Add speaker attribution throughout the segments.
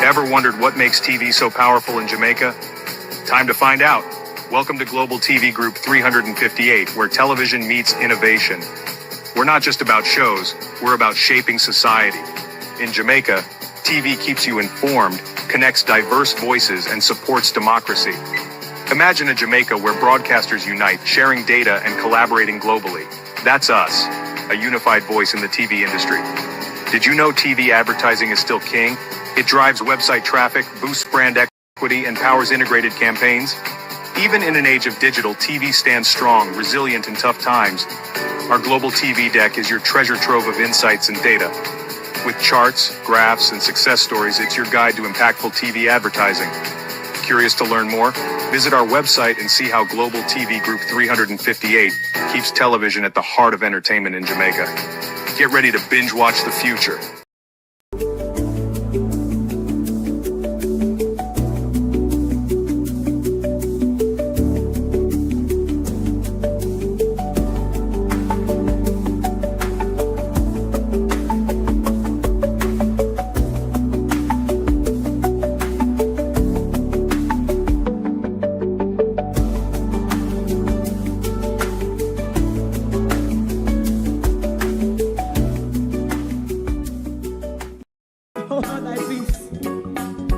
Speaker 1: Ever wondered what makes TV so powerful in Jamaica? Time to find out. Welcome to Global TV Group 358, where television meets innovation. We're not just about shows, we're about shaping society. In Jamaica, TV keeps you informed, connects diverse voices, and supports democracy. Imagine a Jamaica where broadcasters unite, sharing data and collaborating globally. That's us, a unified voice in the TV industry. Did you know TV advertising is still king? It drives website traffic, boosts brand equity, and powers integrated campaigns. Even in an age of digital, TV stands strong, resilient in tough times. Our global TV deck is your treasure trove of insights and data. With charts, graphs, and success stories, it's your guide to impactful TV advertising. Curious to learn more? Visit our website and see how Global TV Group 358 keeps television at the heart of entertainment in Jamaica. Get ready to binge watch the future.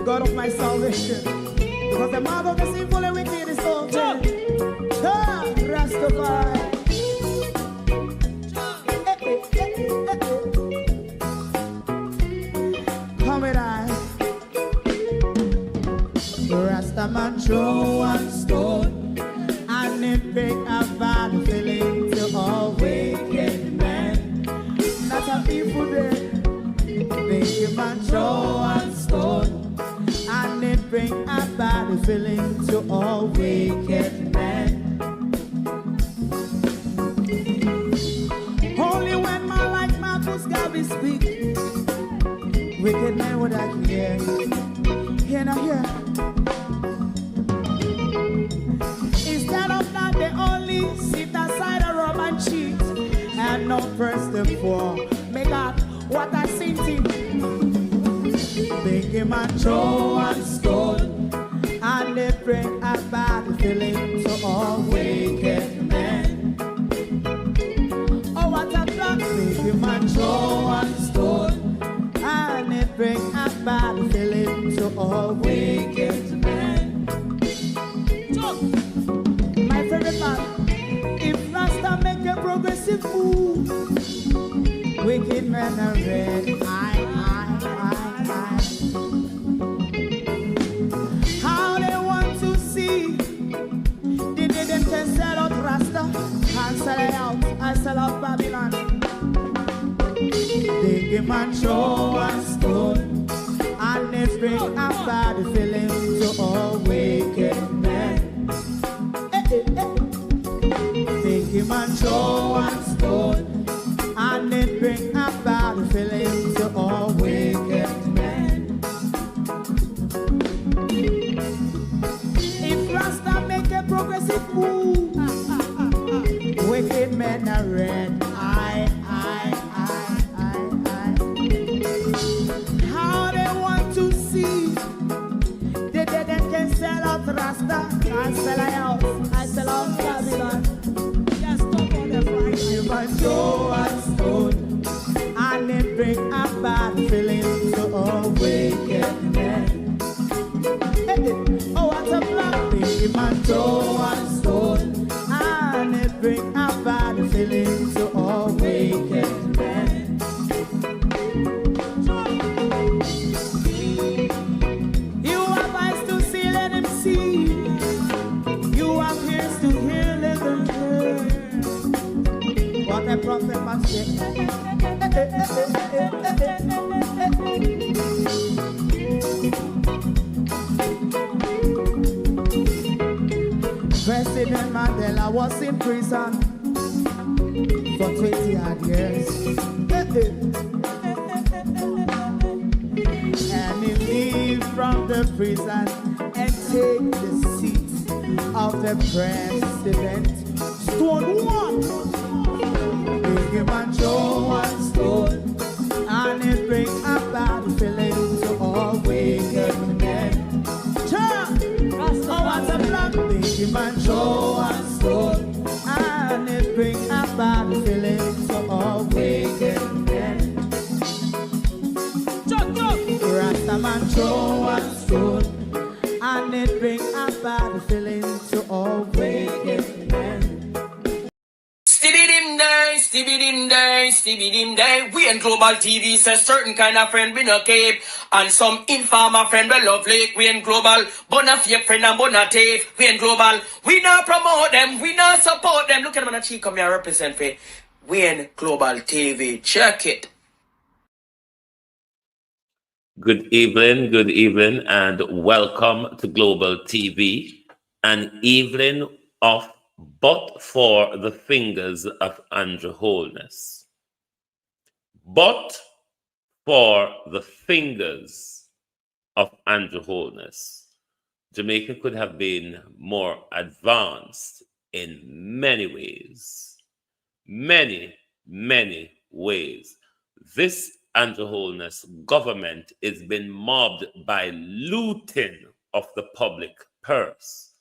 Speaker 2: God of my salvation, because the mouth of the sinful and wicked is open. Rastafari. Come with I. Rastaman throw one stone, and it break a bad feeling to all wicked men. Not a people there. Make a man throw one stone, and it bring a bad feeling to all wicked men. Only when man like Marcus Garvey speak, wicked men would I hear. Hear now hear. Instead of that, they only sit aside a rob and cheat, and not first and for make out what I seen to. Make him a throw one stone, and they bring a bad feeling to all wicked men. Oh, what a plan! Make him a throw one stone, and they bring a bad feeling to all wicked men. My favorite man, if Rasta make a progressive move, wicked men are red. How they want to see the day them can sell out Rasta and sell it out and sell out Babylon. They give man throw one stone, and they bring a bad feeling to all wicked men. They give man throw one stone, and it bring a bad feeling to all wicked men. If Rasta make a progressive move, wicked men are red. How they want to see the dead and can sell out Rasta and sell out, I sell out Babylon. Just stop on the Friday. You must go and stone, and it bring a bad feeling to all wicked men. Oh, what a black thing, man, throw one stone, and it bring a bad feeling to all wicked men. You have eyes to see, let him see. You have ears to hear, let them hear. What a prophet must say. President Mandela was in prison for 20 odd years. And he leave from the prison and take the seat of the president. Stone one. Big him and throw one stone, and it bring a bad feeling to all wicked a man throw one stone, and it bring a bad feeling to all wicked men.
Speaker 3: Stibbidim day, stibbidim day, stibbidim day. We in Global TV says certain kind of friend we no keep, and some informer friend we lovely. We in Global, bona fake friend and bona tape. We in Global, we not promote them, we not support them. Look at them on the cheek, come here represent for. We in Global TV, check it.
Speaker 4: Good evening, and welcome to Global TV, an evening of But for the Fingers of Andrew Holness. But for the fingers of Andrew Holness. Jamaica could have been more advanced in many ways. Many ways. This Andrew Holness government is being mobbed by looting of the public purse.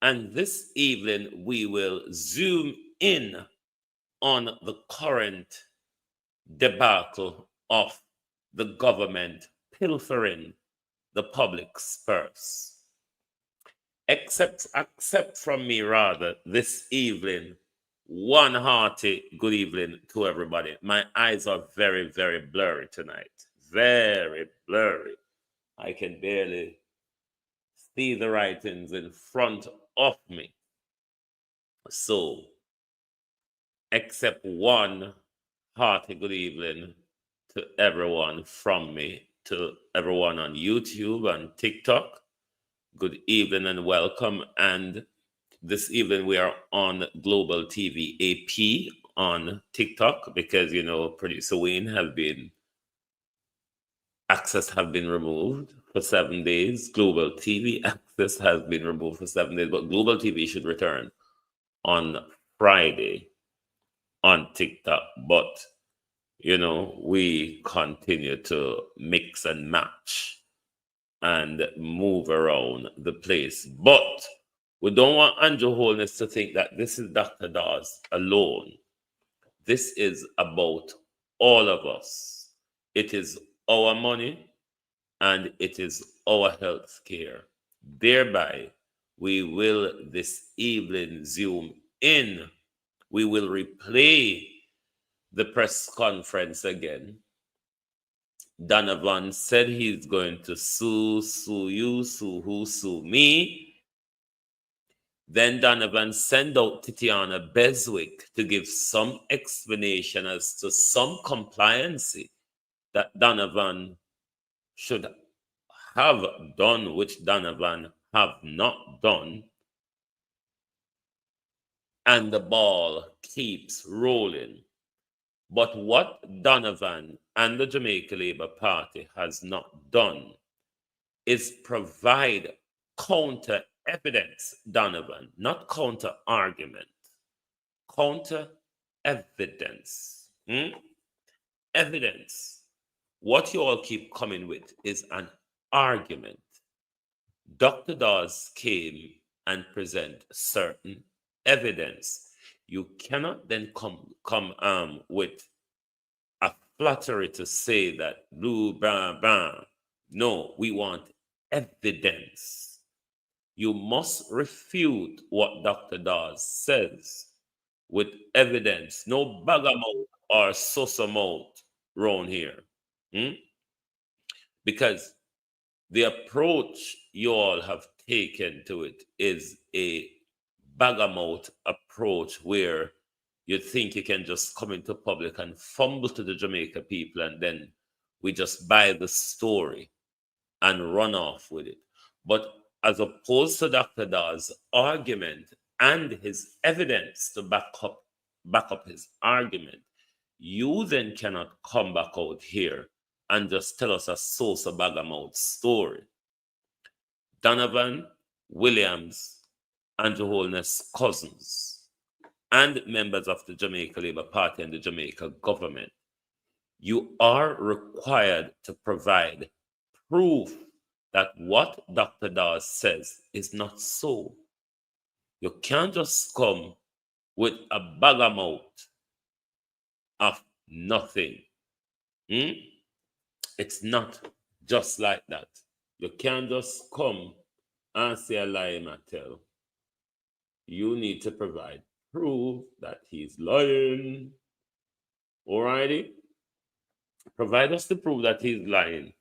Speaker 4: And this evening, we will zoom in on the current debacle of the government pilfering the public's purse. Accept from me, rather, this evening, one hearty good evening to everybody. My eyes are very blurry tonight. Very blurry. I can barely see the writings in front of me. So, accept one hearty good evening to everyone from me, to everyone on YouTube and TikTok. Good evening and welcome. And this evening we are on Global TV AP on TikTok because, you know, Producer Wayne access have been removed for 7 days. Global TV access has been removed for 7 days, but Global TV should return on Friday on TikTok. But, you know, we continue to mix and match and move around the place. But we don't want Andrew Holness to think that this is Dr. Dawes alone. This is about all of us. It is our money and it is our health care. Thereby, we will this evening zoom in. We will replay the press conference again. Donovan said he's going to sue you, sue who, sue me. Then Donovan sent out Titiana Beswick to give some explanation as to some compliancy that Donovan should have done, which Donovan have not done. And the ball keeps rolling. But what Donovan and the Jamaica Labour Party has not done is provide counter evidence, Donovan, not counter argument. Counter evidence. Evidence. What you all keep coming with is an argument. Dr. Dawes came and present certain evidence. You cannot then come with a flattery to say that blue, blah. No, we want evidence. You must refute what Dr. Dawes says with evidence. No bagamout or sosamout round here. Because the approach you all have taken to it is a bagamout approach where you think you can just come into public and fumble to the Jamaica people and then we just buy the story and run off with it. But as opposed to Dr. Dawes' argument and his evidence to back up his argument, you then cannot come back out here and just tell us a Sosa Bagamout story. Donovan, Williams, Andrew Holness cousins, and members of the Jamaica Labour Party and the Jamaica government, you are required to provide proof that what Dr. Dawes says is not so. You can't just come with a bagamout of nothing. It's not just like that. You can't just come and say a lie in a tell. You need to provide proof that he's lying. Alrighty? Provide us the proof that he's lying.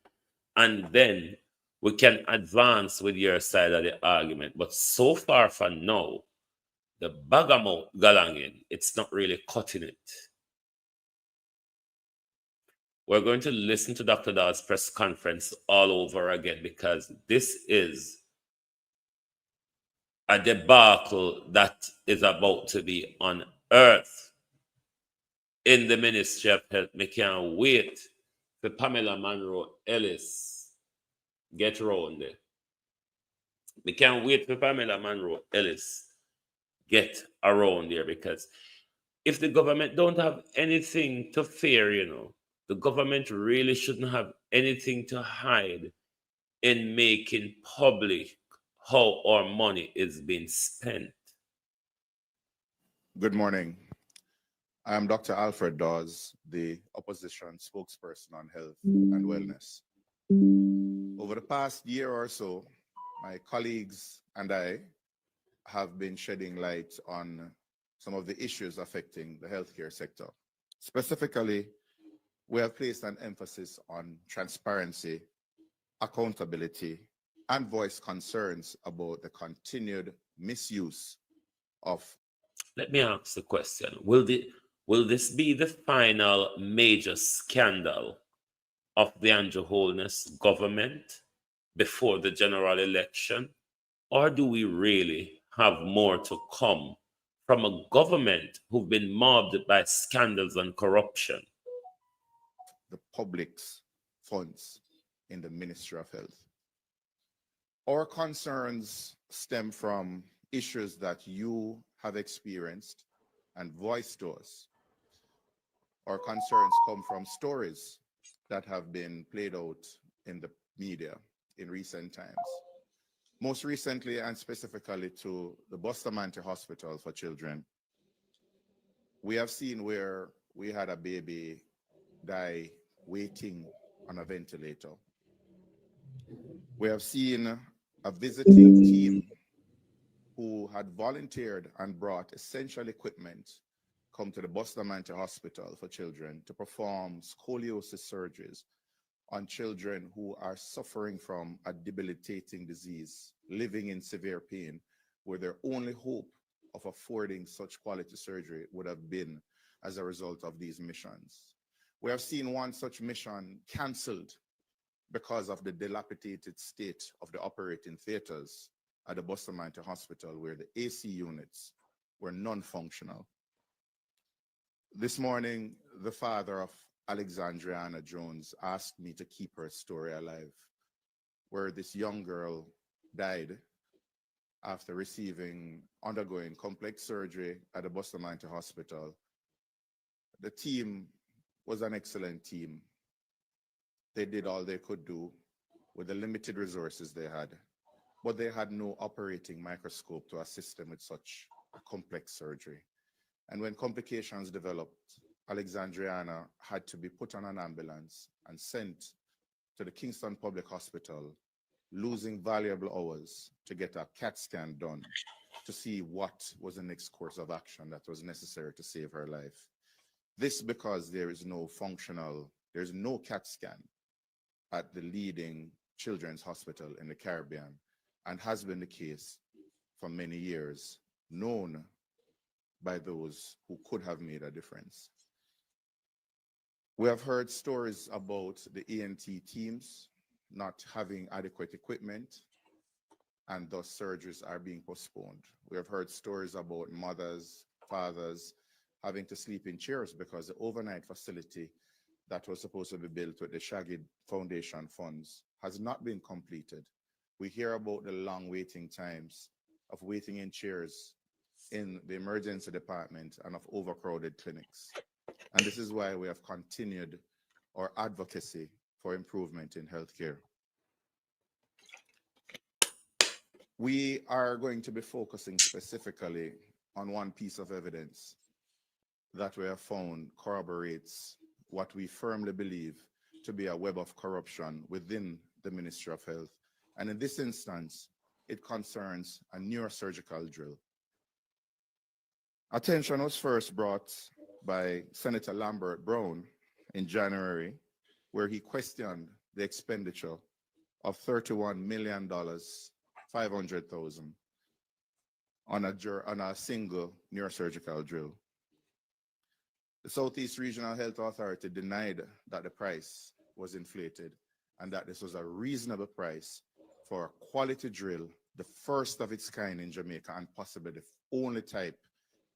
Speaker 4: And then we can advance with your side of the argument. But so far for now, the Bagamouth Galangin, it's not really cutting it. We're going to listen to Dr. Dawes' press conference all over again because this is a debacle that is about to be unearthed in the Ministry of Health. We can't wait for Pamela Monroe Ellis get round there. We can't wait for Pamela Monroe Ellis get around there because if the government don't have anything to fear, the government really shouldn't have anything to hide in making public how our money is being spent.
Speaker 5: Good morning. I am Dr. Alfred Dawes, the opposition spokesperson on health and wellness. Over the past year or so, my colleagues and I have been shedding light on some of the issues affecting the healthcare sector. Specifically, we have placed an emphasis on transparency, accountability, and voiced concerns about the continued misuse of.
Speaker 4: Let me ask the question. Will this be the final major scandal of the Andrew Holness government before the general election? Or do we really have more to come from a government who've been mobbed by scandals and corruption?
Speaker 5: The public's funds in the Ministry of Health. Our concerns stem from issues that you have experienced and voiced to us. Our concerns come from stories that have been played out in the media in recent times. Most recently, and specifically to the Bustamante Hospital for Children, we have seen where we had a baby die waiting on a ventilator. We have seen a visiting team who had volunteered and brought essential equipment come to the Bustamante Hospital for Children to perform scoliosis surgeries on children who are suffering from a debilitating disease, living in severe pain, where their only hope of affording such quality surgery would have been as a result of these missions. We have seen one such mission canceled because of the dilapidated state of the operating theaters at the Bustamante Hospital, where the AC units were non-functional. This morning, the father of Alexandriana Jones asked me to keep her story alive, where this young girl died after undergoing complex surgery at the Bustamante Hospital. The team was an excellent team. They did all they could do with the limited resources they had, but they had no operating microscope to assist them with such a complex surgery. And when complications developed, Alexandriana had to be put on an ambulance and sent to the Kingston Public Hospital, losing valuable hours to get a CAT scan done to see what was the next course of action that was necessary to save her life. This because there's no CAT scan at the leading children's hospital in the Caribbean, and has been the case for many years, known by those who could have made a difference. We have heard stories about the ENT teams not having adequate equipment, and thus surgeries are being postponed. We have heard stories about mothers, fathers having to sleep in chairs because the overnight facility that was supposed to be built with the Shaggy Foundation funds has not been completed. We hear about the long waiting times of waiting in chairs in the emergency department and of overcrowded clinics. And this is why we have continued our advocacy for improvement in healthcare. We are going to be focusing specifically on one piece of evidence that we have found corroborates what we firmly believe to be a web of corruption within the Ministry of Health. And in this instance, it concerns a neurosurgical drill. Attention was first brought by Senator Lambert Brown in January, where he questioned the expenditure of $31,500,000 on a single neurosurgical drill. The Southeast Regional Health Authority denied that the price was inflated and that this was a reasonable price for a quality drill, the first of its kind in Jamaica and possibly the only type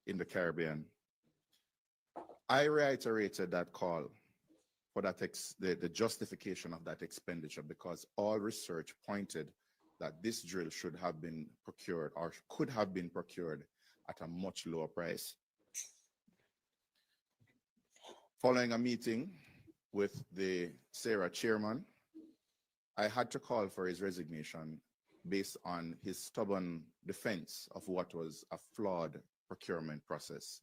Speaker 5: in the Caribbean. I reiterated that call for that the justification of that expenditure because all research pointed that this drill should have been procured or could have been procured at a much lower price. Following a meeting with the SARA chairman, I had to call for his resignation based on his stubborn defense of what was a flawed procurement process.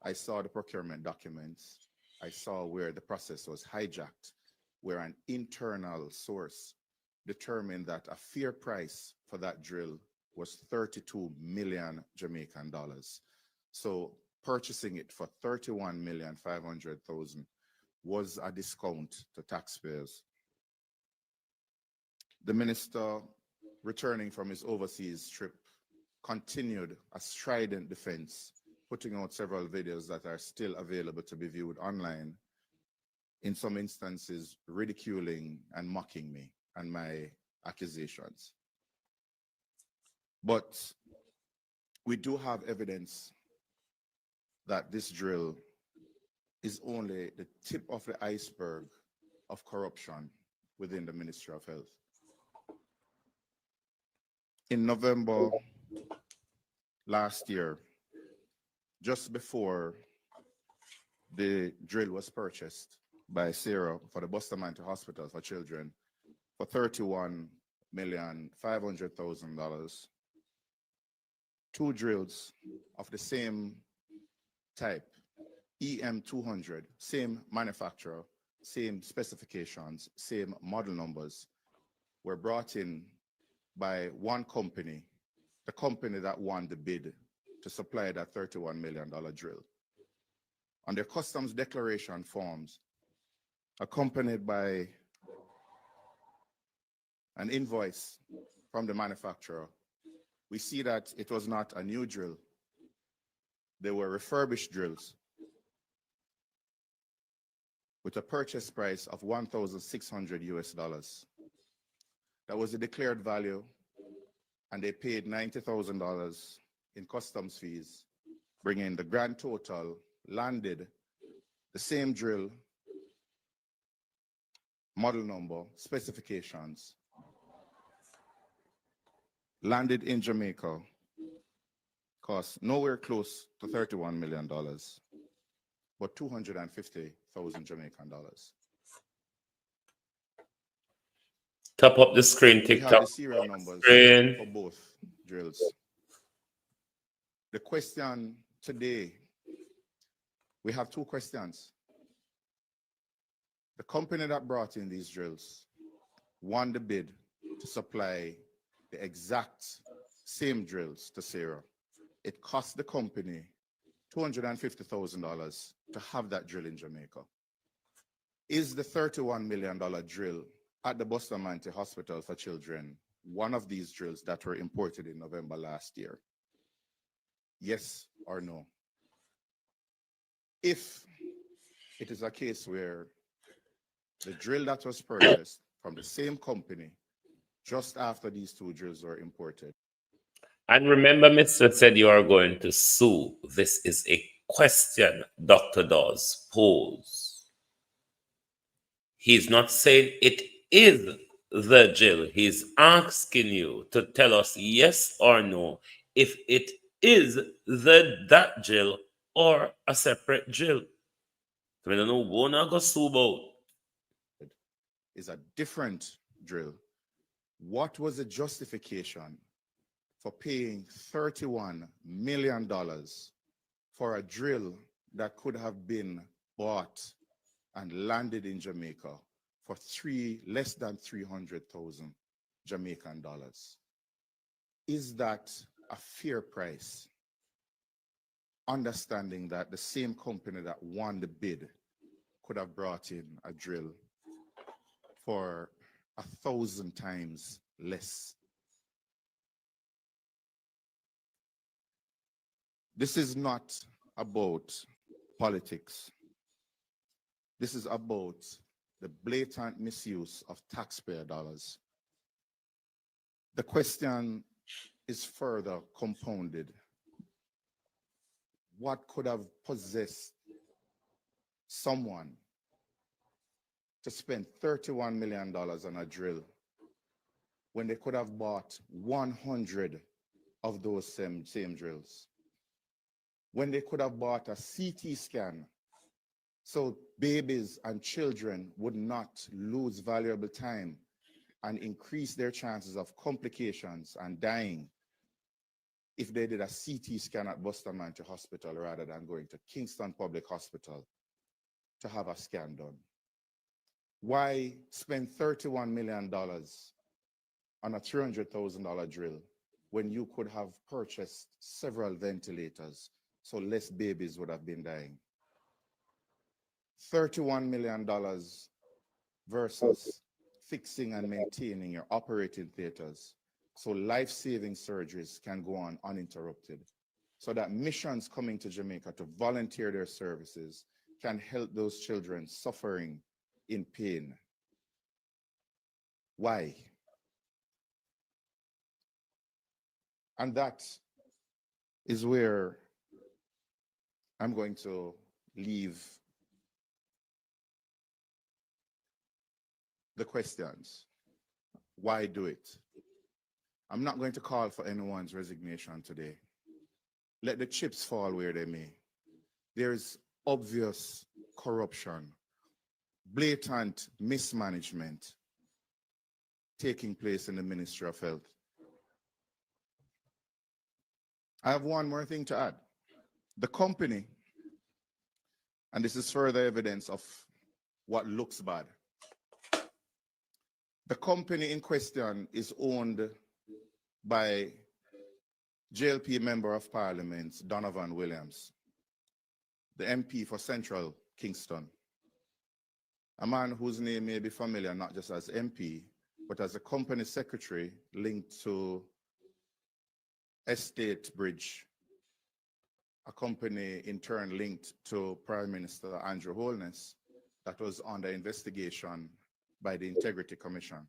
Speaker 5: I saw the procurement documents. I saw where the process was hijacked, where an internal source determined that a fair price for that drill was 32 million Jamaican dollars. So purchasing it for 31,500,000 was a discount to taxpayers. The minister, returning from his overseas trip, continued a strident defense, putting out several videos that are still available to be viewed online, in some instances ridiculing and mocking me and my accusations. But we do have evidence that this drill is only the tip of the iceberg of corruption within the Ministry of Health. In November last year, just before the drill was purchased by SARA for the Bustamante Hospital for Children for $31,500,000, two drills of the same type, EM200, same manufacturer, same specifications, same model numbers, were brought in by one company, the company that won the bid to supply that $31 million drill. On their customs declaration forms, accompanied by an invoice from the manufacturer, we see that it was not a new drill. They were refurbished drills with a purchase price of $1,600 US. That was the declared value, and they paid $90,000 in customs fees, bringing the grand total, landed the same drill, model number, specifications, landed in Jamaica, cost nowhere close to $31 million, but 250,000 Jamaican dollars.
Speaker 4: Top up the screen,
Speaker 5: We have
Speaker 4: TikTok.
Speaker 5: the serial numbers for both drills. The question today, we have two questions. The company that brought in these drills won the bid to supply the exact same drills to SARA. It cost the company $250,000 to have that drill in Jamaica. Is the $31 million drill at the Bustamante Hospital for Children one of these drills that were imported in November last year? Yes or no? If it is a case where the drill that was purchased from the same company just after these two drills were imported.
Speaker 4: And remember, Mr. said you are going to sue. This is a question Dr. Dawes posed. He's not saying it is the drill. He's asking you to tell us yes or no if it is that drill or a separate drill. So we don't know what not go sue about.
Speaker 5: Is a different drill. What was the justification for paying $31 million for a drill that could have been bought and landed in Jamaica for less than 300,000 Jamaican dollars. Is that a fair price? Understanding that the same company that won the bid could have brought in a drill for 1,000 times less. This is not about politics. This is about the blatant misuse of taxpayer dollars. The question is further compounded. What could have possessed someone to spend $31 million on a drill when they could have bought 100 of those same drills? When they could have bought a CT scan so babies and children would not lose valuable time and increase their chances of complications and dying if they did a CT scan at Bustamante Hospital rather than going to Kingston Public Hospital to have a scan done. Why spend $31 million on a $300,000 drill when you could have purchased several ventilators so less babies would have been dying? $31 million versus fixing and maintaining your operating theaters so life-saving surgeries can go on uninterrupted, so that missions coming to Jamaica to volunteer their services can help those children suffering in pain. Why? And that is where I'm going to leave the questions. Why do it? I'm not going to call for anyone's resignation today. Let the chips fall where they may. There is obvious corruption, blatant mismanagement taking place in the Ministry of Health. I have one more thing to add. The company, and this is further evidence of what looks bad. The company in question is owned by JLP Member of Parliament Donovan Williams, the MP for Central Kingston, a man whose name may be familiar not just as MP, but as a company secretary linked to Estate Bridge, a company in turn linked to Prime Minister Andrew Holness that was under investigation by the Integrity Commission.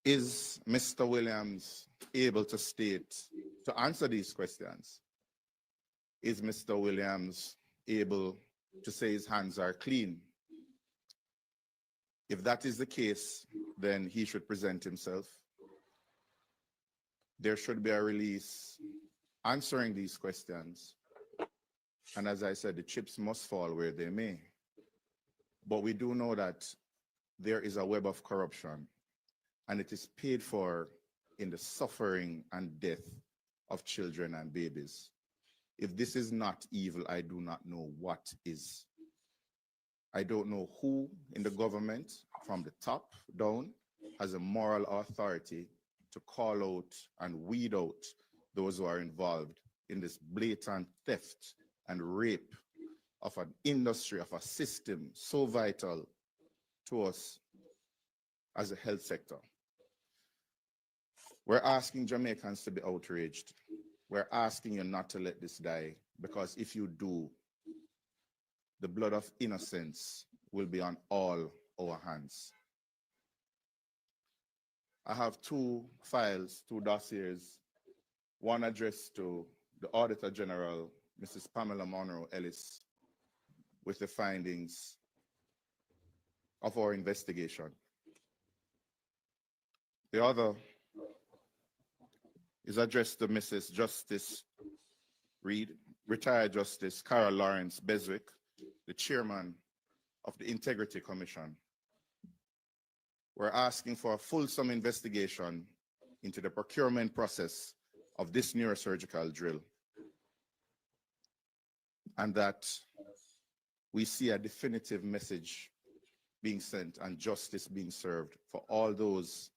Speaker 5: Is Mr. Williams able to to answer these questions? Is Mr. Williams able to say his hands are clean? If that is the case, then he should present himself. There should be a release answering these questions. And as I said, the chips must fall where they may. But we do know that there is a web of corruption, and it is paid for in the suffering and death of children and babies. If this is not evil, I do not know what is. I don't know who in the government, from the top down, has a moral authority to call out and weed out those who are involved in this blatant theft and rape of an industry, of a system so vital to us as a health sector. We're asking Jamaicans to be outraged. We're asking you not to let this die, because if you do, the blood of innocence will be on all our hands. I have two files, two dossiers, one addressed to the Auditor General, Mrs. Pamela Monroe Ellis, with the findings of our investigation. The other is addressed to Mrs. Justice Reed, retired Justice Carol Lawrence Beswick, the chairman of the Integrity Commission. We're asking for a fulsome investigation into the procurement process of this neurosurgical drill, and that we see a definitive message being sent and justice being served for all those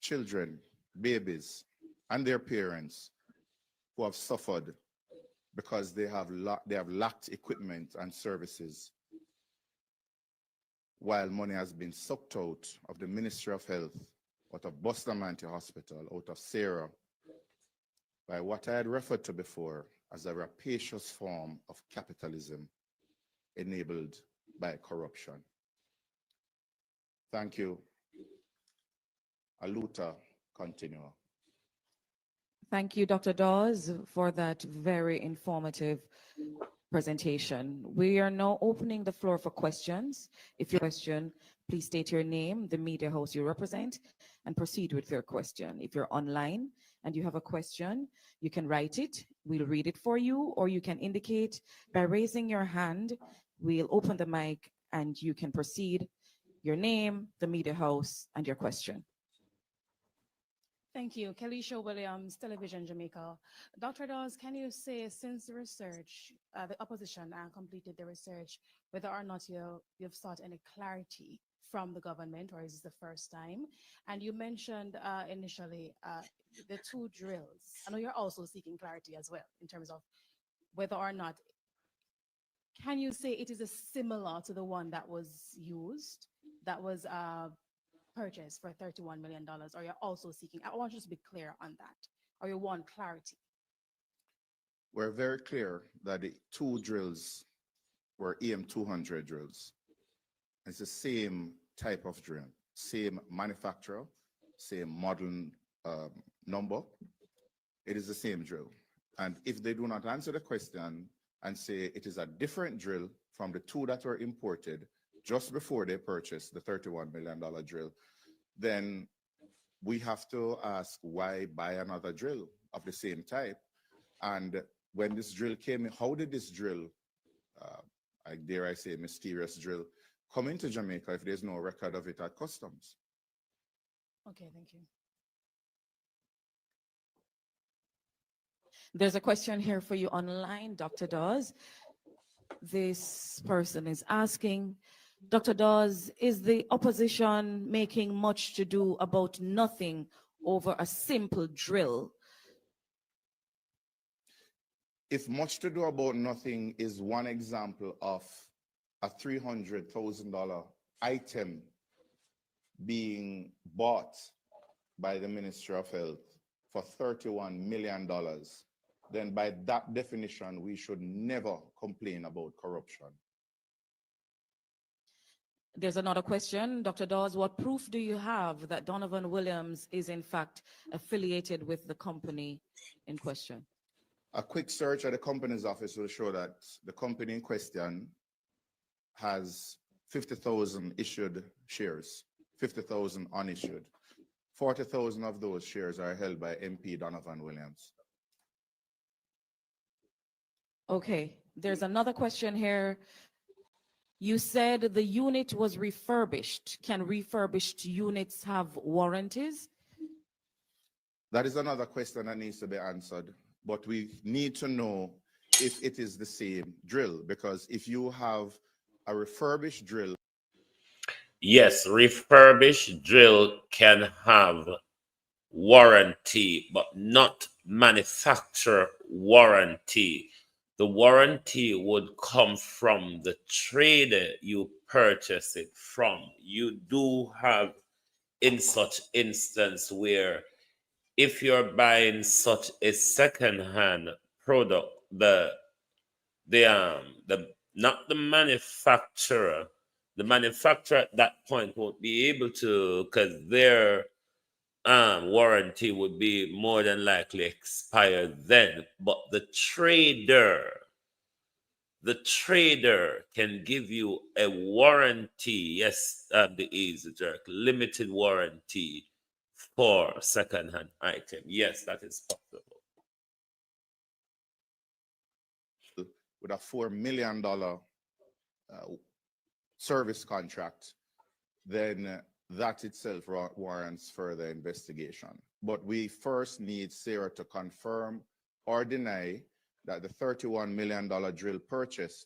Speaker 5: children, babies, and their parents who have suffered because they have lacked equipment and services, while money has been sucked out of the Ministry of Health, out of Bustamante Hospital, out of Sarah, by what I had referred to before as a rapacious form of capitalism enabled by corruption. Thank you. Aluta, continue.
Speaker 6: Thank you, Dr. Dawes, for that very informative presentation. We are now opening the floor for questions. If you have a question, please state your name, the media house you represent, and proceed with your question. If you're online and you have a question, you can write it, we'll read it for you, or you can indicate by raising your hand. We'll open the mic and you can proceed, your name, the media house, and your question.
Speaker 7: Thank you. Kelisha Williams, Television Jamaica. Dr. Dawes, can you say, since the research, the opposition completed the research, whether or not you've sought any clarity from the government, or is this the first time? And you mentioned initially the two drills. I know you're also seeking clarity as well in terms of whether or not, can you say it is similar to the one that was used, that was purchased for $31 million, or you're also seeking, I want you to be clear on that, or you want clarity?
Speaker 5: We're very clear that the two drills were EM200 drills. It's the same type of drill, same manufacturer, same model number. It is the same drill. And if they do not answer the question and say it is a different drill from the two that were imported just before they purchased the $31 million drill, then we have to ask why buy another drill of the same type. And when this drill came in, how did this drill, dare I say mysterious drill, come into Jamaica if there's no record of it at customs?
Speaker 7: Okay, thank you.
Speaker 6: There's a question here for you online, Dr. Dawes. This person is asking, Dr. Dawes, is the opposition making much to do about nothing over a simple drill?
Speaker 5: If much to do about nothing is one example of a $300,000 item being bought by the Ministry of Health for $31 million, then by that definition, we should never complain about corruption.
Speaker 6: There's another question. Dr. Dawes, what proof do you have that Donovan Williams is in fact affiliated with the company in question?
Speaker 5: A quick search at the company's office will show that the company in question has 50,000 issued shares, 50,000 unissued. 40,000 of those shares are held by MP Donovan Williams.
Speaker 6: Okay, there's another question here. You said the unit was refurbished. Can refurbished units have warranties?
Speaker 5: That is another question that needs to be answered, but we need to know if it is the same drill, because if you have a refurbished drill.
Speaker 4: Yes, refurbished drill can have warranty, but not manufacturer warranty. The warranty would come from the trader you purchase it from. You do have in such instance where if you're buying such a second-hand product, the not the manufacturer at that point won't be able to, because their warranty would be more than likely expired then. But the trader can give you a warranty, yes, the easy jerk, limited warranty for second-hand item. Yes, that is possible.
Speaker 5: With a $4 million service contract, then that itself warrants further investigation. But we first need Sarah to confirm or deny that the $31 million drill purchased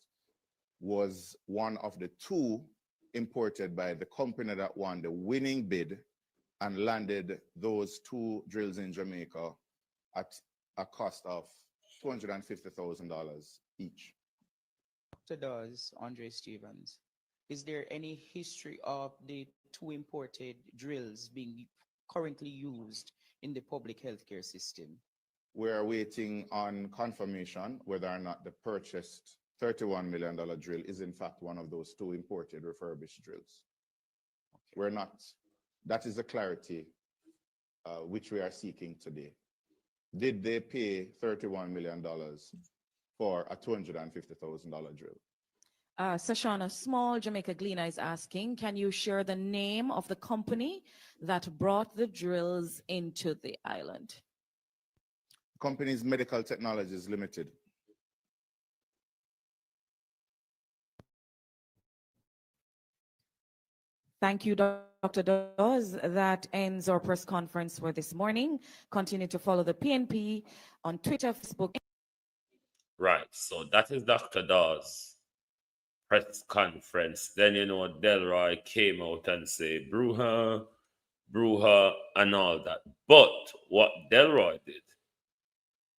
Speaker 5: was one of the two imported by the company that won the winning bid and landed those 2 drills in Jamaica at a cost of $250,000 each.
Speaker 8: Dr. Dawes, Andre Stevens, is there any history of the 2 imported drills being currently used in the public healthcare system?
Speaker 5: We're waiting on confirmation whether or not the purchased $31 million drill is in fact one of those 2 imported refurbished drills. Okay. We're not. That is the clarity which we are seeking today. Did they pay $31 million for a $250,000 drill?
Speaker 6: Sashana Small, Jamaica Gleaner is asking, can you share the name of the company that brought the drills into the island?
Speaker 5: Company's Medical Technologies Limited.
Speaker 6: Thank you, Dr. Dawes. That ends our press conference for this morning. Continue to follow the PNP on Twitter, Facebook.
Speaker 4: Right, so that is Dr. Dawes' press conference. Then, Delroy came out and said, Bruja, and all that. But what Delroy did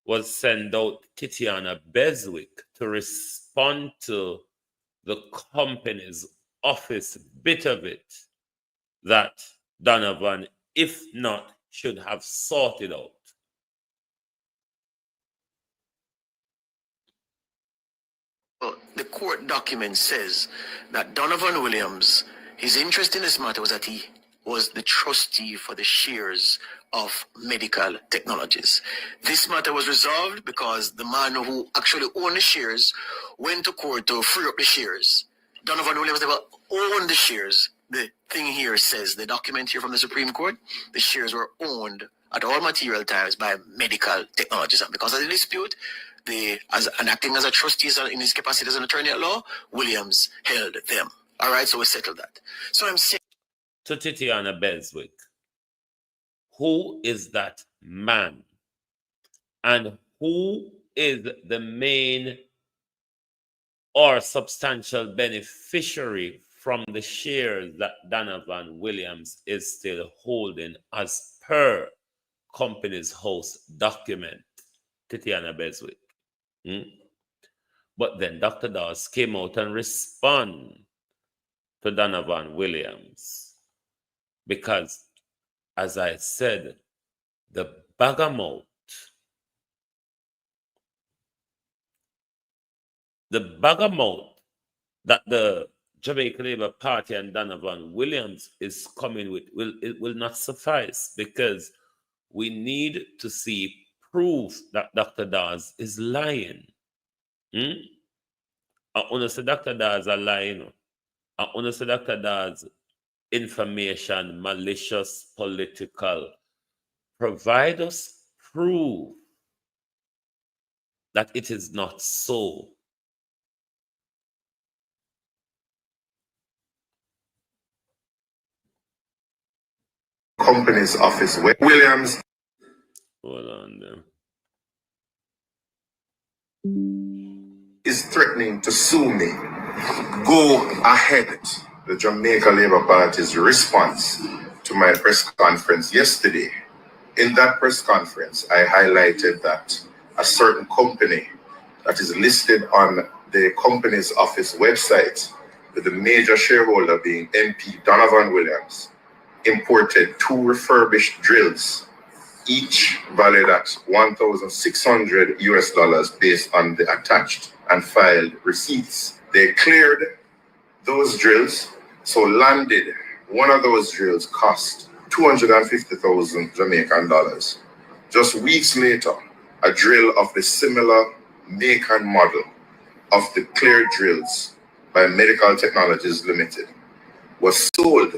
Speaker 4: was send out Titiana Beswick to respond to the company's office bit of it that Donovan, if not, should have sorted out.
Speaker 9: Well, the court document says that Donovan Williams, his interest in this matter was that he was the trustee for the shares of Medical Technologies. This matter was resolved because the man who actually owned the shares went to court to free up the shares. Donovan Williams never owned the shares. The thing here says, the document here from the Supreme Court, the shares were owned at all material times by Medical Technologies. And because of the dispute, acting as a trustee in his capacity as an attorney at law, Williams held them. All right, so we settled that. So I'm saying
Speaker 4: to Titiana Beswick, who is that man? And who is the main or substantial beneficiary from the shares that Donovan Williams is still holding as per company's house document? Titiana Beswick. But then Dr. Dawes came out and responded to Donovan Williams because, as I said, the bergamot that the Jamaica Labour Party and Donovan Williams is coming with will not suffice, because we need to see proof that Dr. Dawes is lying. I want to say Dr. Dawes are lying. I want to say Dr. Dawes information, malicious, political. Provide us proof that it is not so.
Speaker 10: Company's office where Williams.
Speaker 4: Hold on there.
Speaker 10: Is threatening to sue me. Go ahead. The Jamaica Labour Party's response to my press conference yesterday. In that press conference, I highlighted that a certain company that is listed on the company's office website, with the major shareholder being MP Donovan Williams, imported 2 refurbished drills, each valued at $1,600 based on the attached and filed receipts. They cleared those drills, so landed one of those drills cost 250,000 Jamaican dollars. Just weeks later, a drill of the similar make and model of the cleared drills by Medical Technologies Limited was sold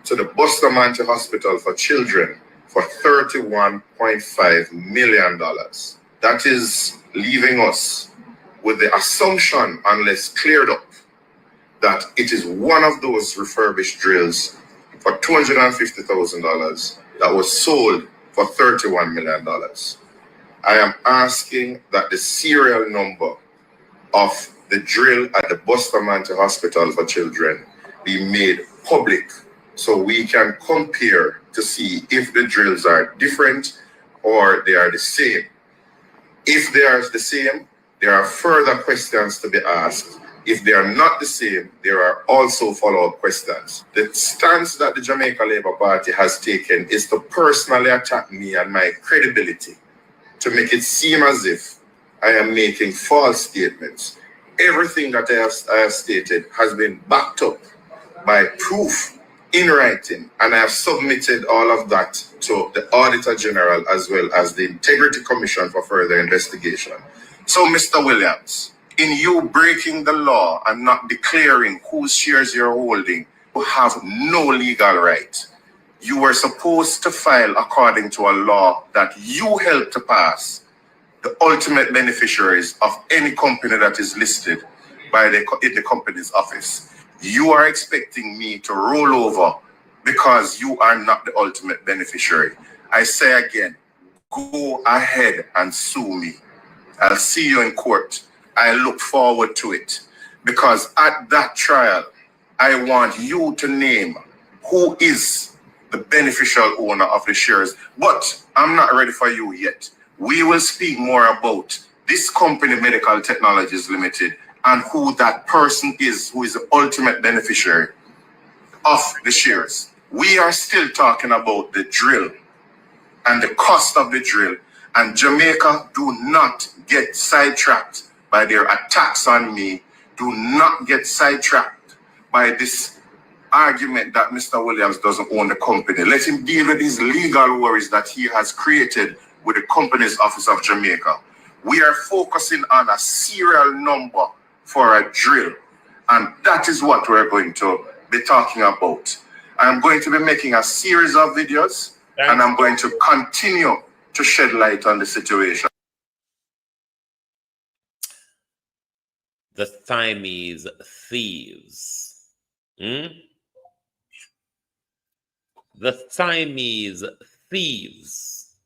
Speaker 10: to the Bustamante Hospital for Children for $31.5 million. That is leaving us with the assumption, unless cleared up, that it is one of those refurbished drills for $250,000 that was sold for $31 million. I am asking that the serial number of the drill at the Bustamante Hospital for Children be made public so we can compare to see if the drills are different or they are the same. If they are the same, there are further questions to be asked. If they are not the same, there are also follow-up questions. The stance that the Jamaica Labour Party has taken is to personally attack me and my credibility, to make it seem as if I am making false statements. Everything that I have stated has been backed up by proof in writing, and I have submitted all of that to the Auditor General as well as the Integrity Commission for further investigation. So, Mr. Williams, in you breaking the law and not declaring whose shares you're holding, you have no legal right. You were supposed to file according to a law that you helped to pass, the ultimate beneficiaries of any company that is listed in the company's office. You are expecting me to roll over because you are not the ultimate beneficiary. I say again, go ahead and sue me. I'll see you in court. I look forward to it because at that trial, I want you to name who is the beneficial owner of the shares. But I'm not ready for you yet. We will speak more about this company, Medical Technologies Limited, and who that person is who is the ultimate beneficiary of the shares. We are still talking about the drill and the cost of the drill. And Jamaica, do not get sidetracked by their attacks on me. Do not get sidetracked by this argument that Mr. Williams doesn't own the company. Let him deal with his legal worries that he has created with the Companies Office of Jamaica. We are focusing on a serial number for a drill, and that is what we're going to be talking about. I'm going to be making a series of videos, and I'm going to continue to shed light on the situation.
Speaker 4: The Siamese thieves. The Siamese thieves.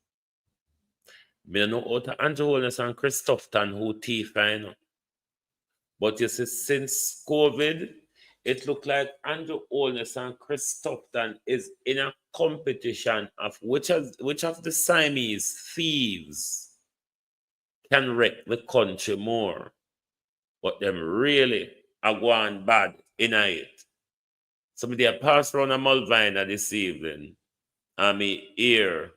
Speaker 4: Me know out of Andrew Holness and Christopherton who thief I know. But you see, since COVID, it looked like Andrew Holness and Christopherton is in a competition of which of the Siamese thieves can wreck the country more. But them really are going bad in it. Somebody had passed around a Mulvina this evening, and me hear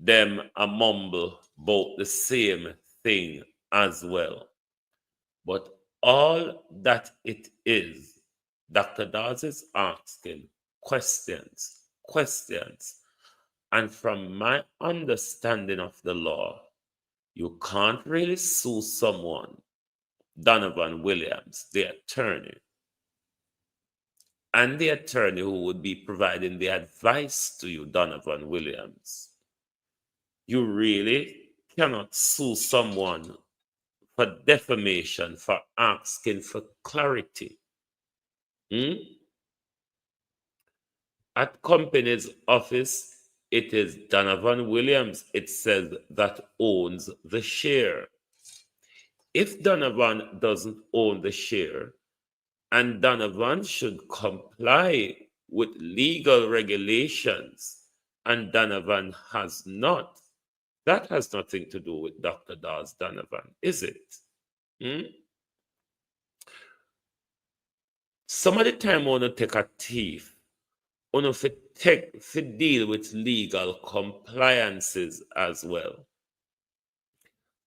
Speaker 4: them a mumble about the same thing as well. But all that it is, Dr. Dawes is asking questions. And from my understanding of the law, you can't really sue someone, Donovan Williams, the attorney, and the attorney who would be providing the advice to you, Donovan Williams. You really cannot sue someone for defamation, for asking for clarity. At Companies Office, it is Donovan Williams, it says, that owns the share. If Donovan doesn't own the share, and Donovan should comply with legal regulations, and Donovan has not, that has nothing to do with Dr. Dawes Donovan, is it? Some of the time I want to take a thief, I want to deal with legal compliances as well.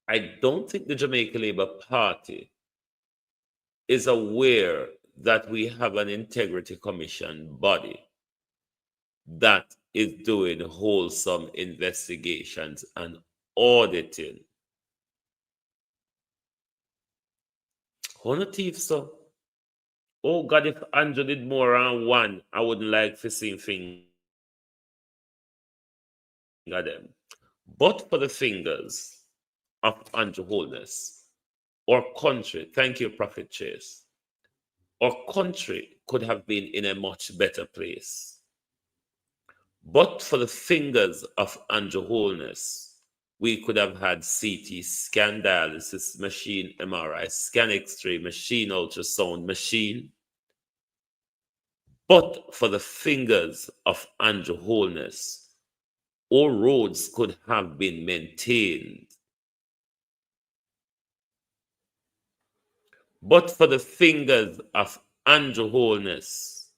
Speaker 4: I don't think the Jamaica Labour Party is aware that we have an integrity commission body that is doing wholesome investigations and auditing. Who thief so? Oh God, if Andrew did more than one, I wouldn't like to see finger them. But for the fingers of Andrew Holness, our country, thank you, Prophet Chase, our country could have been in a much better place. But for the fingers of Andrew Holness, we could have had CT scan dialysis machine, MRI scan X-ray machine, ultrasound machine. But for the fingers of Andrew Holness, all roads could have been maintained. But for the fingers of Andrew Holness,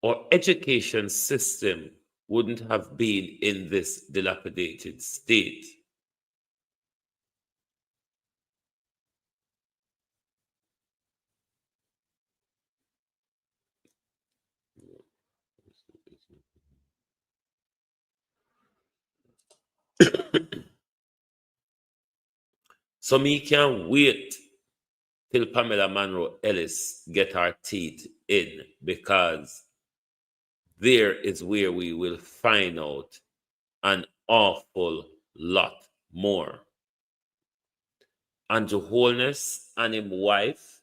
Speaker 4: our education system wouldn't have been in this dilapidated state. So me can't wait till Pamela Monroe Ellis get her teeth in, because there is where we will find out an awful lot more. Andrew Holness and him wife,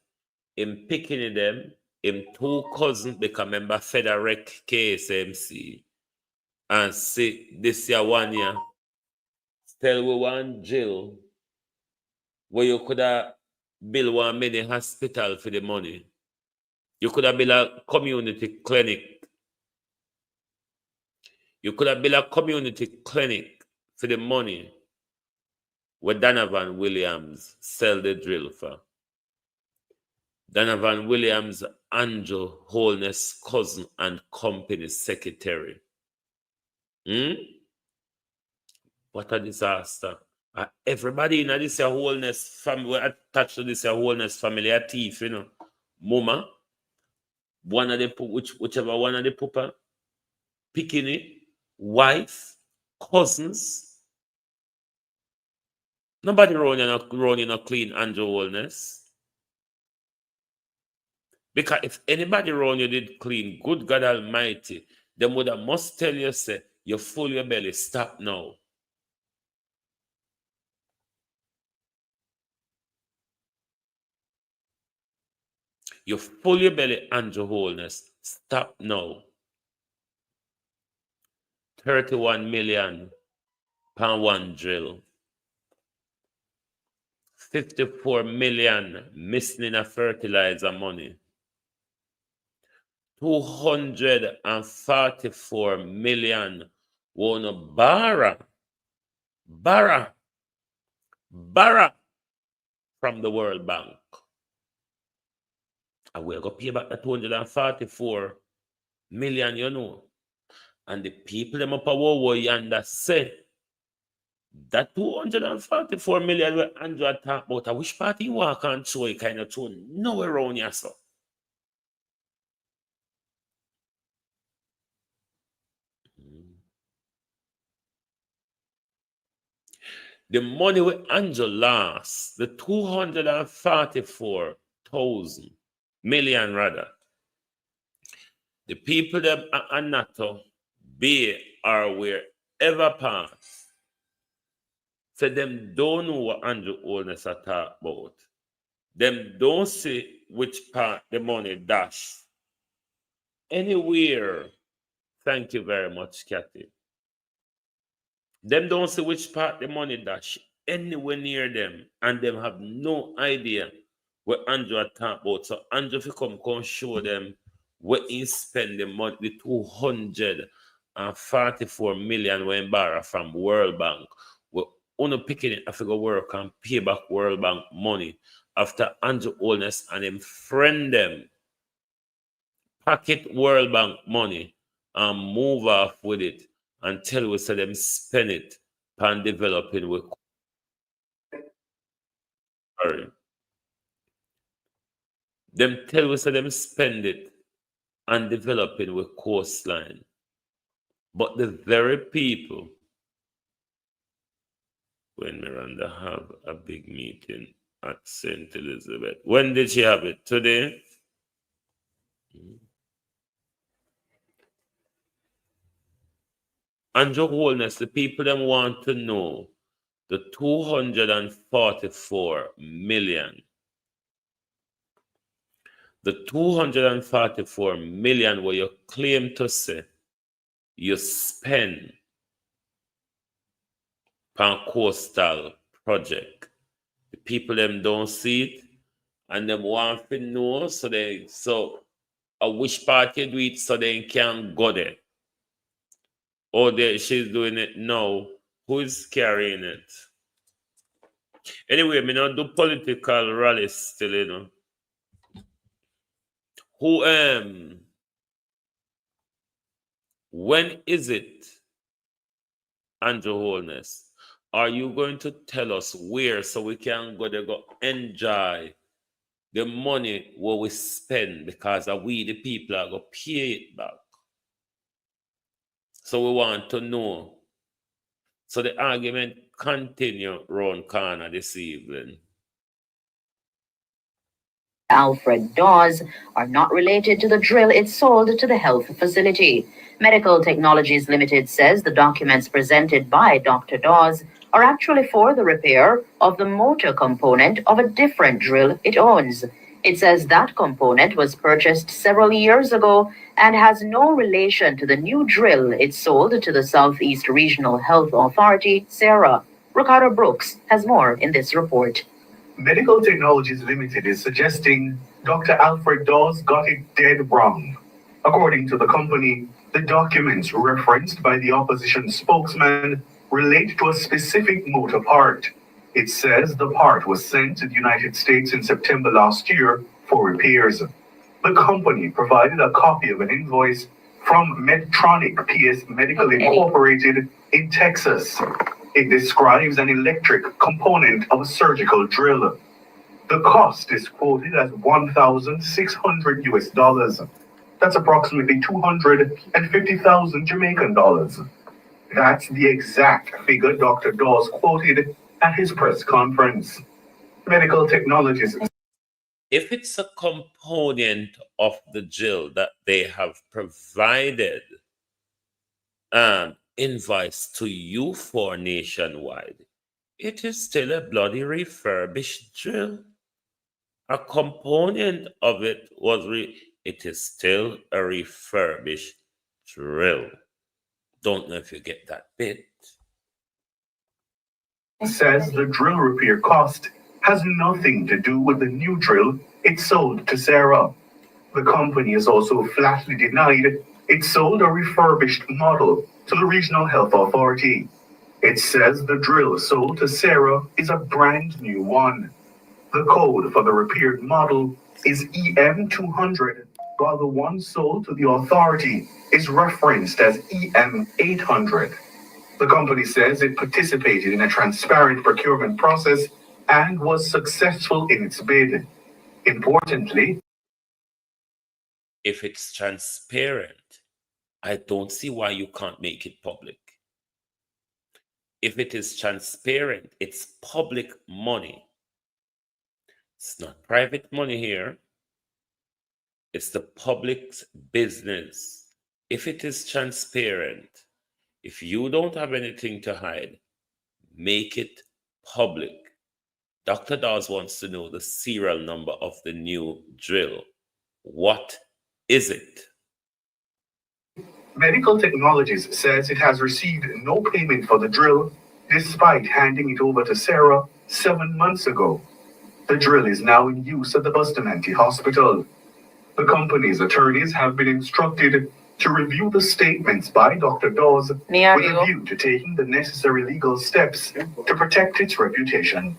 Speaker 4: him picking them, him two cousins become member Federec KSMC, and see this year 1 year, tell we one jail where you could have built one mini hospital for the money. You could have built a community clinic. You could have built a community clinic for the money where Donovan Williams sell the drill for. Donovan Williams, Andrew Holness' cousin and company secretary. What a disaster. Everybody in this Holness family, attached to this Holness family, a thief, you know. Mama, one of the, whichever one of the papa, picking it, wife, cousins. Nobody running a clean Andrew Holness. Because if anybody around you did clean, good God Almighty, them would have must tell you, say, you full your belly, stop now. You full your belly, Andrew Holness, stop now. 31 million pound one drill. 54 million missing in a fertilizer money. 244 million wanna borrow from the World Bank. And we're going to pay back the 244 million, you know. And the people them up a war yonder say that 244 million where Andrew talk about, I wish party you walk and show you kind of tune nowhere around here, so. The money with Andrew lost, the 244,000 million rather. The people them at Anato, Bay, or wherever pass, so them don't know what Andrew Holness are talk about. Them don't see which part the money dash. Anywhere. Thank you very much, Kathy. Them don't see which part the money dash anywhere near them, and them have no idea what Andrew are talk about. So Andrew if come show them where he spend the money, the 244 million when borrow from World Bank. We only picking it, I figure work and pay back World Bank money after Andrew Holness and him friend them pocket World Bank money and move off with it and tell us so them spend it on developing with sorry. Them tell us so them spend it on developing with coastline. But the very people when Miranda have a big meeting at St. Elizabeth. When did she have it? Today? Andrew Holness, the people them want to know the 244 million. The 244 million where you claim to say you spend on coastal project. The people them don't see it and them want to know, so which part you do it so they can go there. Or she's doing it now. Who is carrying it? Anyway, me not do political rallies still, you know. Who when is it, Andrew Holness? Are you going to tell us where so we can go there, go enjoy the money what we spend, because we the people are going to pay it back? So we want to know. So the argument continue round corner this evening.
Speaker 11: Alfred Dawes are not related to the drill it sold to the health facility. Medical Technologies Limited says the documents presented by Dr. Dawes are actually for the repair of the motor component of a different drill it owns. It says that component was purchased several years ago and has no relation to the new drill it sold to the Southeast Regional Health Authority, SARA. Ricardo Brooks has more in this report.
Speaker 12: Medical Technologies Limited is suggesting Dr. Alfred Dawes got it dead wrong. According to the company, the documents referenced by the opposition spokesman relate to a specific motor part. It says the part was sent to the United States in September last year for repairs. The company provided a copy of an invoice from Medtronic PS Medical Incorporated in Texas. It describes an electric component of a surgical drill. The cost is quoted as $1,600 US. That's approximately 250,000 Jamaican dollars. That's the exact figure Dr. Dawes quoted at his press conference. Medical Technologies.
Speaker 4: If it's a component of the drill that they have provided invoice to you for nationwide, it is still a bloody refurbished drill. A component of it was it is still a refurbished drill. Don't know if you get that bit.
Speaker 12: Says the drill repair cost has nothing to do with the new drill it sold to Sarah. The company has also flatly denied it sold a refurbished model to the Regional Health Authority. It says the drill sold to Sarah is a brand new one. The code for the repaired model is EM200, while the one sold to the authority is referenced as EM800. The company says it participated in a transparent procurement process and was successful in its bid. Importantly,
Speaker 4: if it's transparent, I don't see why you can't make it public. If it is transparent, it's public money. It's not private money here. It's the public's business. If it is transparent, if you don't have anything to hide, make it public. Dr. Dawes wants to know the serial number of the new drill. What is it?
Speaker 12: Medical Technologies says it has received no payment for the drill, despite handing it over to Sarah 7 months ago. The drill is now in use at the Bustamante Hospital. The company's attorneys have been instructed to review the statements by Dr. Dawes with a view to taking the necessary legal steps to protect its reputation.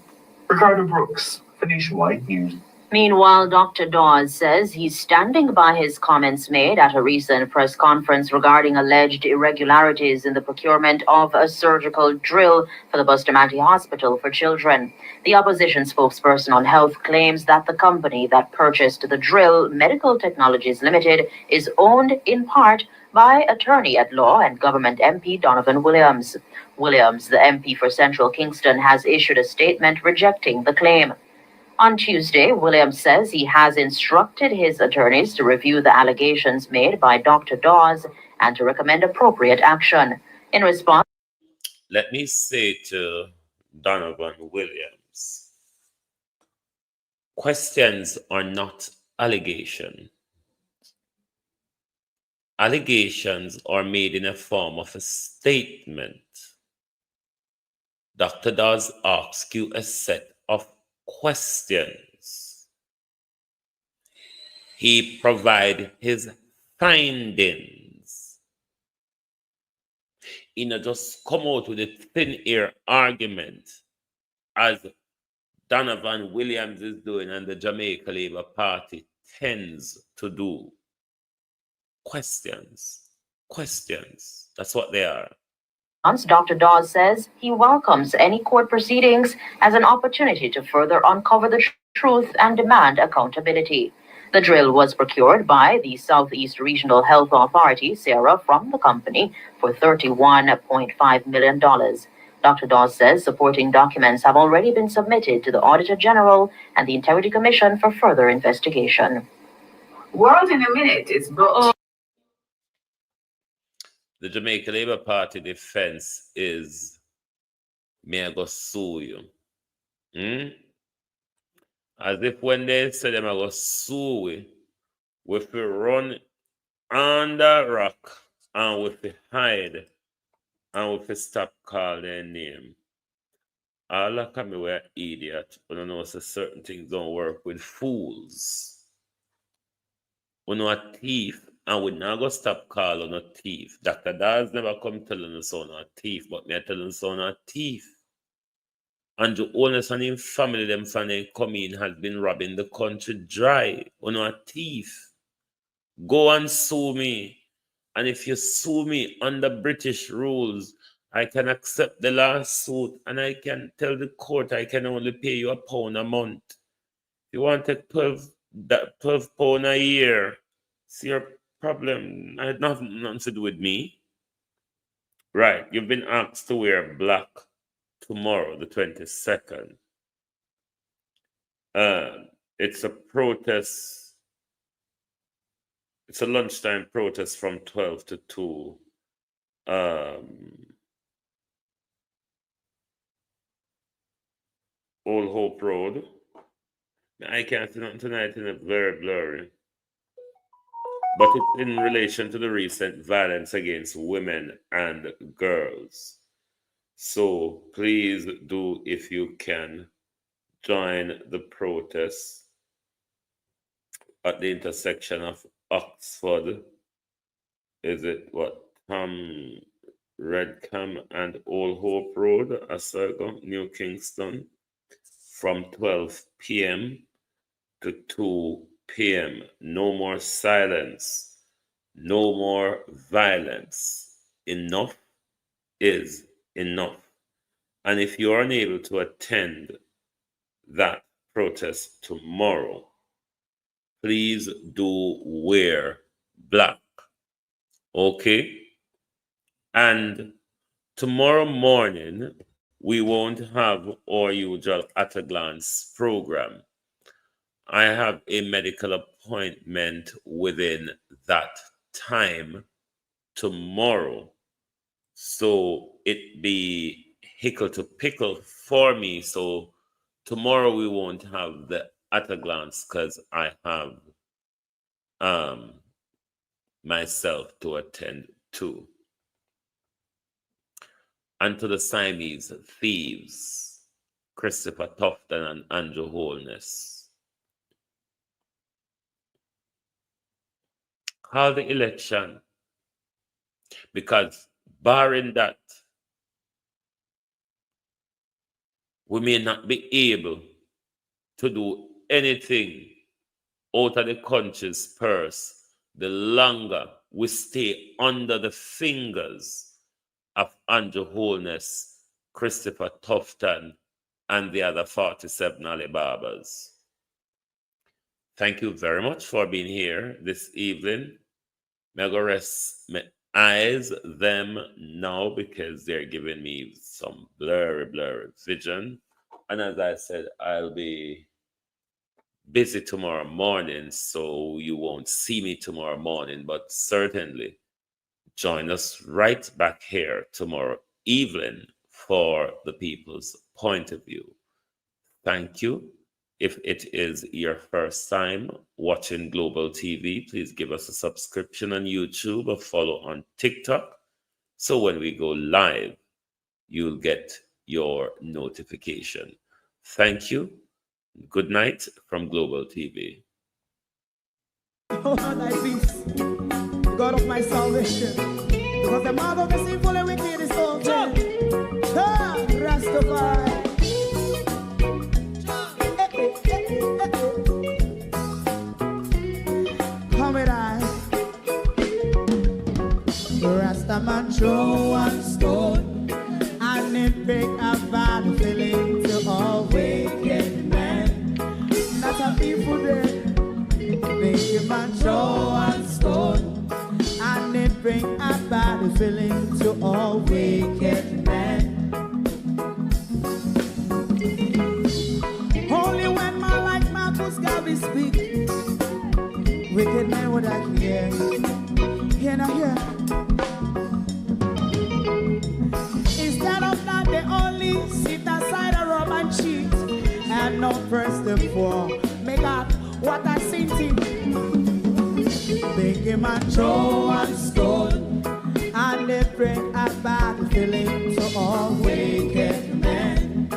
Speaker 12: Ricardo Brooks for Nationwide News.
Speaker 11: Meanwhile, Dr. Dawes says he's standing by his comments made at a recent press conference regarding alleged irregularities in the procurement of a surgical drill for the Bustamante Hospital for Children. The opposition spokesperson on health claims that the company that purchased the drill, Medical Technologies Limited, is owned in part by attorney at law and government MP Donovan Williams. Williams, the MP for Central Kingston, has issued a statement rejecting the claim. On Tuesday, Williams says he has instructed his attorneys to review the allegations made by Dr. Dawes and to recommend appropriate action. In response,
Speaker 4: let me say to Donovan Williams, questions are not allegations. Allegations are made in a form of a statement. Dr. Dawes asks you a set of questions. he provide his findings. He not just come out with a thin air argument as Donovan Williams is doing and the Jamaica Labour Party tends to do. Questions. That's what they are.
Speaker 11: Dr. Dawes says he welcomes any court proceedings as an opportunity to further uncover the truth and demand accountability. The drill was procured by the Southeast Regional Health Authority, SARA, from the company for $31.5 million. Dr. Dawes says supporting documents have already been submitted to the Auditor General and the Integrity Commission for further investigation.
Speaker 13: World in a Minute is brought.
Speaker 4: The Jamaica Labour Party defense is, may I go sue you? As if when they say them I go sue we feel run under rock and we feel hide and we feel stop call their name. All of me were idiot when I know so certain things don't work with fools. We know a thief and we not go stop call on a thief. Dr. Dawes never come telling us on a thief, but me telling us on a thief. And the Holness and his family, them from they come in, has been robbing the country dry. On a thief. Go and sue me. And if you sue me under British rules, I can accept the lawsuit and I can tell the court I can only pay you £1 a month. If you want to take 12 pounds a year, it's your problem. It had nothing to do with me. Right, you've been asked to wear black tomorrow, the 22nd. It's a protest. It's a lunchtime protest from 12 to 2. Old Hope Road. I can't see nothing tonight in a very blurry. But it's in relation to the recent violence against women and girls. So please do, if you can, join the protest at the intersection of Oxford. Is it what? Redcam and Old Hope Road, Assergo, New Kingston, from 12 p.m. to 2 p.m. No more silence. No more violence. Enough is enough. And if you are unable to attend that protest tomorrow, please do wear black. Okay? And tomorrow morning, we won't have our usual at a glance program. I have a medical appointment within that time tomorrow. So it be hickle to pickle for me. So tomorrow we won't have the at a glance because I have myself to attend to. And to the Siamese thieves, Christopher Tufton and Andrew Holness. Call the election, because barring that, we may not be able to do anything out of the country's purse the longer we stay under the fingers of Andrew Holness, Christopher Tufton, and the other 47 Alibabas. Thank you very much for being here this evening. May I go rest my eyes them now because they're giving me some blurry vision. And as I said, I'll be busy tomorrow morning, so you won't see me tomorrow morning, but certainly join us right back here tomorrow evening for the people's point of view. Thank you. If it is your first time watching Global TV, please give us a subscription on YouTube or follow on TikTok. So when we go live, you'll get your notification. Thank you. Good night from Global TV.
Speaker 2: Oh, thy peace, the God of my salvation. Because the mouth of the sinful and wicked is open. Rastafari. Come with I. Rastaman throw one stone and it break a bad feeling to all wicked men. That's a people there. Make a man throw one stone and it bring a bad feeling to all wicked men. Only when man like Marcus Garvey speak, wicked men would I hear. Hear now hear. Instead of that they only sit aside a rub and cheat and not press the poor. Make up what I seen him. Make him a throw and stone and they bring a bad feeling to all wicked men.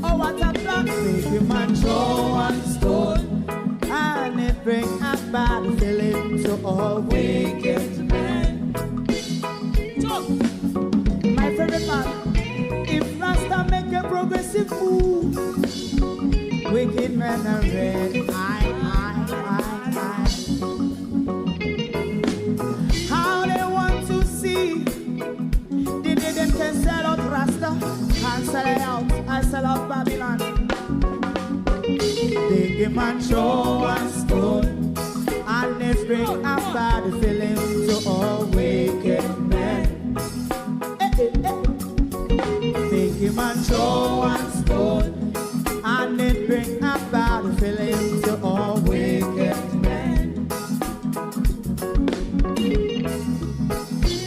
Speaker 2: Oh, what a plan. Make him a throw and stone and they bring a bad feeling to all wicked men. My favorite part, if Rasta make a progressive move, wicked men are red. How they want to see the day them can sell out Rasta and sell it out and sell out Babylon. They give man show and stone and they bring a bad feeling to all wicked men. They give man show and stone and they bring a bad feeling to all wicked men.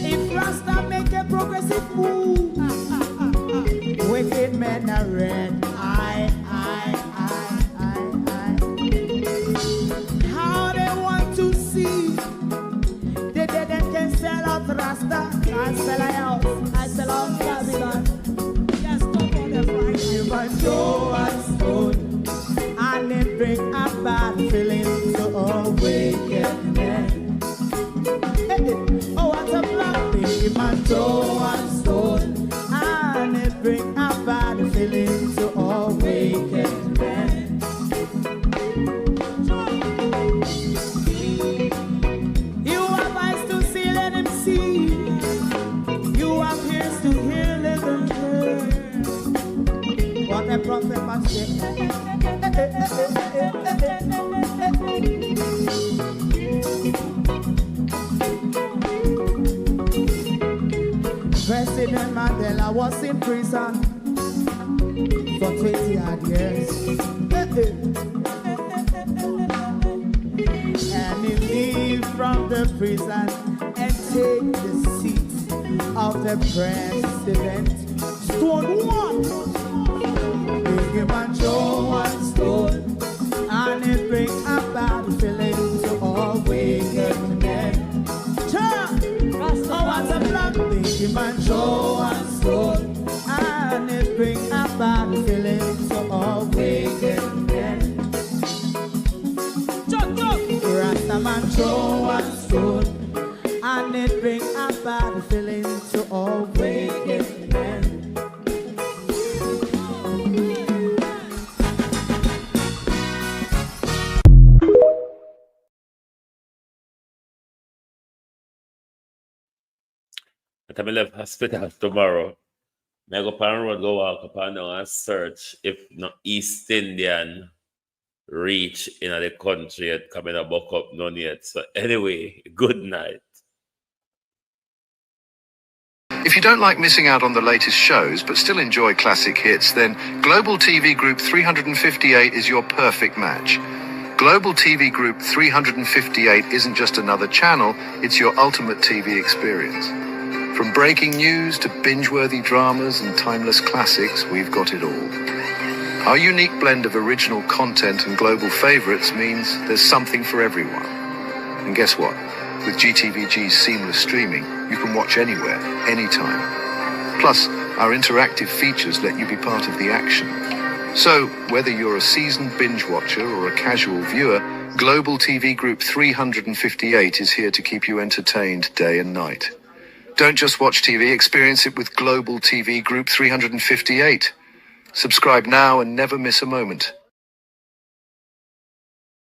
Speaker 2: If Rasta make a progressive move, wicked men are red. How they want to see the day they can sell out Rasta and sell out, I sell out Babylon. Yes, stop on the right. Give a show and stone and they bring a bad feeling to all wicked men. Oh, what a black baby man, throw and stone and they bring a bad feeling to all wicked men. You have eyes to see, let him see. You have ears to hear, let them hear. What a prophet must say. President Mandela was in prison for 20 odd years. And he leave from the prison and take the seat of the president. Stone one. Big him and show one stone and it bring a bad feeling to all wicked men. Oh, what's a black big man show and stone and it bring a bad feeling to all wicked men. Rasta man show and stone and it bring a bad feeling to all wicked men.
Speaker 4: I left hospital tomorrow. I go up on road, go walk up and down and search if no East Indian reach in the country yet coming a buck up none yet. So anyway, good night.
Speaker 1: If you don't like missing out on the latest shows but still enjoy classic hits, then Global TV Group 358 is your perfect match. Global TV Group 358 isn't just another channel, it's your ultimate TV experience. From breaking news to binge-worthy dramas and timeless classics, we've got it all. Our unique blend of original content and global favorites means there's something for everyone. And guess what? With GTVG's seamless streaming, you can watch anywhere, anytime. Plus, our interactive features let you be part of the action. So, whether you're a seasoned binge watcher or a casual viewer, Global TV Group 358 is here to keep you entertained day and night. Don't just watch TV, experience it with Global TV Group 358. Subscribe now and never miss a moment.